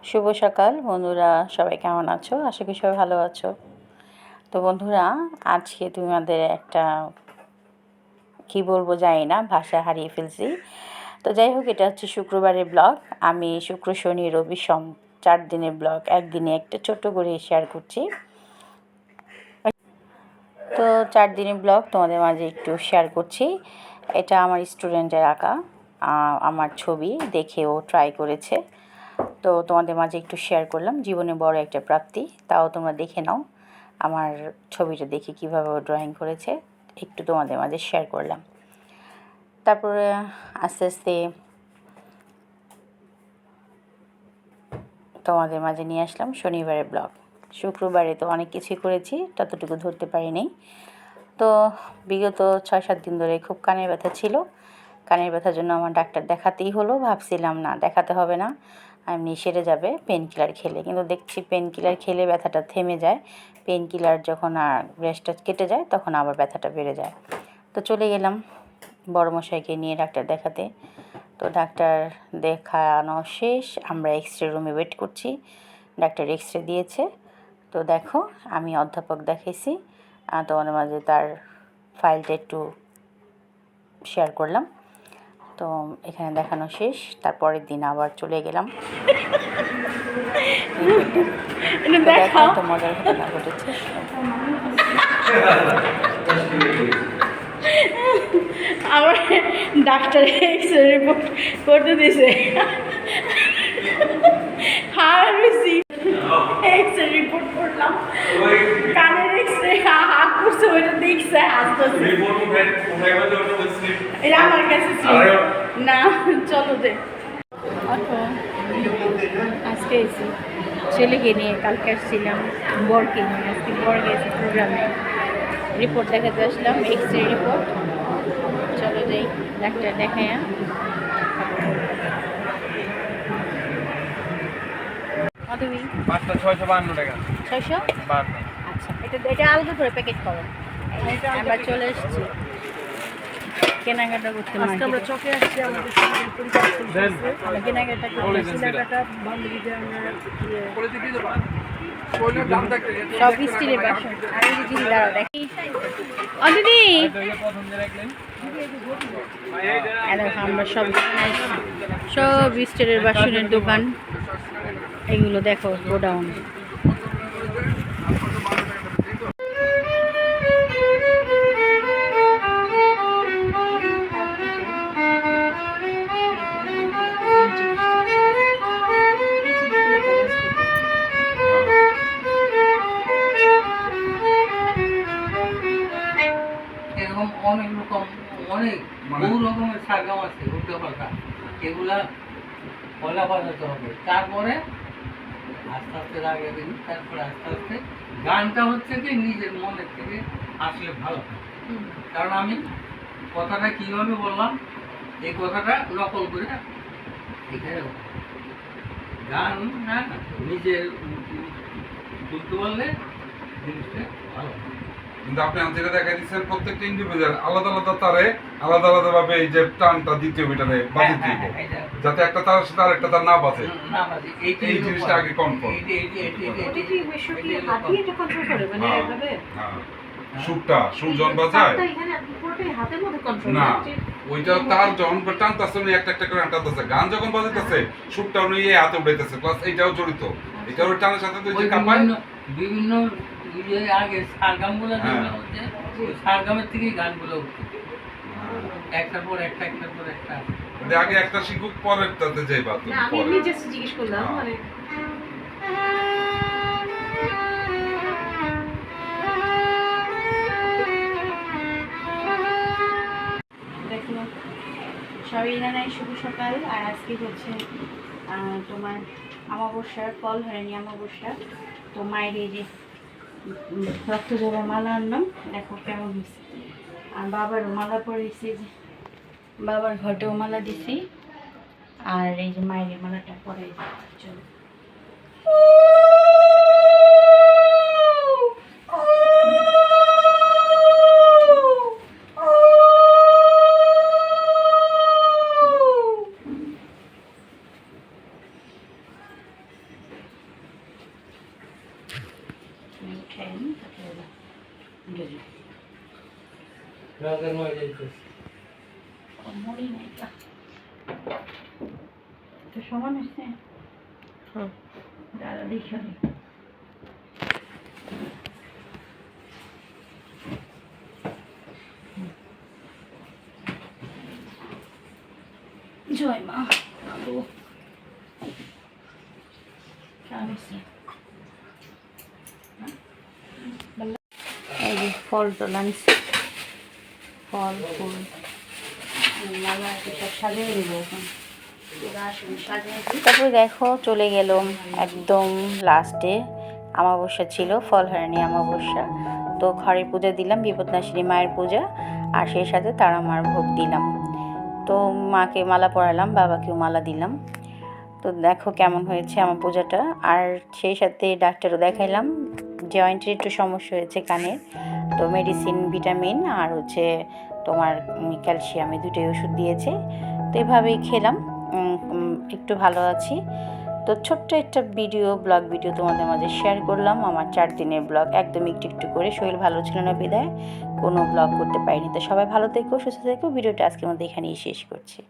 শুভ সকাল বন্ধুরা, সবাই কেমন আছো? আশা করি সবাই ভালো আছো। তো বন্ধুরা, আজকে তোমাদের একটা কি বলবো জানি না, ভাষা হারিয়ে ফেলছি। তো যাই হোক, এটা হচ্ছে শুক্রবারের ব্লগ। আমি শুক্র, শনি, রবি, সোম 4 দিনের ব্লগ একদিনে একটা ছোট্ট করে শেয়ার করছি। তো 4 দিনের ব্লগ তোমাদের মাঝে একটু শেয়ার করছি। এটা আমার স্টুডেন্টের আঁকা আমার ছবি দেখে ও ট্রাই করেছে, তো তোমাদের মাঝে একটু শেয়ার করলাম। জীবনে বড় একটা প্রাপ্তি, তাও তোমরা দেখে নাও আমার ছবিটা দেখে কীভাবে ও ড্রয়িং করেছে, একটু তোমাদের মাঝে শেয়ার করলাম। তারপরে আস্তে আস্তে তোমাদের মাঝে নিয়ে আসলাম শনিবারের ব্লগ। শুক্রবারে তো অনেক কিছুই করেছি, ততটুকু ধরতে পারিনি। তো বিগত 6-7 দিন ধরে খুব কানের ব্যথা ছিল। কানের ব্যথার জন্য আমার ডাক্তার দেখাতেই হলো। ভাবছিলাম না দেখাতে হবে না, এমনি সেরে যাবে পেন কিলার খেলে, কিন্তু দেখছি পেন কিলার খেলে ব্যথাটা থেমে যায়। পেন কিলার যখন আর রেস্টটা কেটে যায় তখন আবার ব্যথাটা বেড়ে যায়। তো চলে গেলাম বড়মশাইকে নিয়ে ডাক্তার দেখাতে। তো ডাক্তার দেখানো শেষ, আমরা এক্সরে রুমে ওয়েট করছি। ডাক্তার এক্সরে দিয়েছে। তো দেখো, আমি অধ্যাপক দেখাইছি, তোমাদের মাঝে তার ফাইলটা একটু শেয়ার করলাম। তো এখানে দেখানো শেষ, তারপরের দিন আবার চলে গেলাম। একটা মজার ঘটনা ঘটেছে। আমার ডাক্তার এক্সরে রিপোর্ট করতে দিয়েছে, এক্সরে রিপোর্ট করলাম, কানের এক্সরে হাত করছে, ওইটা দেখছে হাসতেছে। এটা আমার কাছে না, চলো দে। আজকে এসি ছেলেকে নিয়ে, কালকে আসছিলাম বরকে নিয়ে, আজকে বর গেছে প্রোগ্রামে। রিপোর্ট দেখাতে আসলাম, এক্সরে রিপোর্ট। চলো যাই ডাক্তার দেখাইয়া। তুমি 652 টাকা। 600? আচ্ছা, এটা আলাদা করে প্যাকেট করো। আবার চলে এসেছি কেনাকাটা করতে। আমরা চকে আসছি, আমাদের কেনাকাটা সব স্টিলের বাসন। আর এই যে দিদি দাঁড়াও দেখি, ও দিদি আমরা সব সব স্টিলের বাসনের দোকান। এগুলো দেখো গোডাউন। এরকম অনেক রকম, অনেক বহু রকমের শাগাম আছে উল্টো পাল্টা, এগুলা পয়লা বাজাতে হবে। তারপরে আস্তে আস্তে লাগিয়ে দিন, তারপরে আস্তে আস্তে গানটা হচ্ছে কি নিজের মনের থেকে আসলে ভালো হয়। কারণ আমি কথাটা কিভাবে বললাম, এই কথাটা নকল করে এখানে গান না নিজে বুঝতে পারলে জিনিসটা ভালো হয়। কিন্তু আপনি যেটা দেখা দিচ্ছেন, প্রত্যেকটা ইন্ডিভিজুয়াল আলাদা আলাদা তারে আলাদা আলাদা ভাবে এই যে টানটা দ্বিতীয় মিটারে বাজে দিব, যাতে একটা তার সাথে আরেকটা তার না বাজে। এই জিনিসটা আগে কনফার্ম। সুরটা সুর যখন বাজায় না, ওইটা তার যখন টানতেছে উনি একটা একটা করে টানতেছে, গান যখন বাজাইতেছে সুরটা উনি এই হাতে উঠাইতেছে, প্লাস এইটাও জড়িত। এটা ওই টানের সাথে ওই যে কাপায় বিভিন্ন আগে সারগামগুলো যেগুলো হচ্ছে, সারগামের থেকেই গানগুলো উঠছে, একটার পর একটা, একটার পর একটা। আগে একটা শিখুক, পরের তাতে যাইবা। আমি নিজে জিজ্ঞেস করলাম, মানে দেখো সবাই জানাই শুভ সকাল। আর আজকে হচ্ছে তোমার অমাবস্যার ফল হয়নি, অমাবস্যা। তো মায়ের এই যে রক্ত জবা মালা আনলাম, দেখো কেমন হয়েছে। আর বাবারও মালা পরেছি, যে বাবার ঘটেও মালা দিছি। আর এই যে মায়ের মালাটা পরে জন্য খেয়ে নিই, তারপরে বুঝি রাতের মধ্যে যাইতেছে। মরি নাই তা তো সমান হচ্ছে দাদা দেখে নি। জয় মা আলু এই যে ফল টল আনছি, ফল ফুল মালা সব সাজিয়ে দিব এখন। ওরা আসুন সাজিয়ে দিই। তারপরে দেখো চলে গেলাম একদম লাস্টে। অমাবস্যা ছিল, ফলহারিণী অমাবস্যা। তো ঘরে পূজা দিলাম, বিপদনাশিনী মায়ের পূজা, আর সেই সাথে তারা মার ভোগ দিলাম। তো মাকে মালা পরালাম, বাবাকেও মালা দিলাম। তো দেখো কেমন হয়েছে আমার পূজাটা। আর সেই সাথে ডাক্তারও দেখাইলাম, জয়েন্টের একটু সমস্যা হয়েছে কানের। তো মেডিসিন, ভিটামিন আর হচ্ছে তোমার ক্যালসিয়াম, এই দুটোই ওষুধ দিয়েছে। তো এভাবেই খেলাম, একটু ভালো আছি। তো ছোট্ট একটা ব্লগ ভিডিও তোমাদের মাঝে শেয়ার করলাম। আমার 4 দিনের ব্লগ, একদম একটু একটু করে, শরীর ভালো ছিল না বিদায় কোনো ব্লগ করতে পারিনি। তো সবাই ভালো থেকো, সুস্থ থেকো। ভিডিওটা আজকের মধ্যে এখানেই শেষ করছি।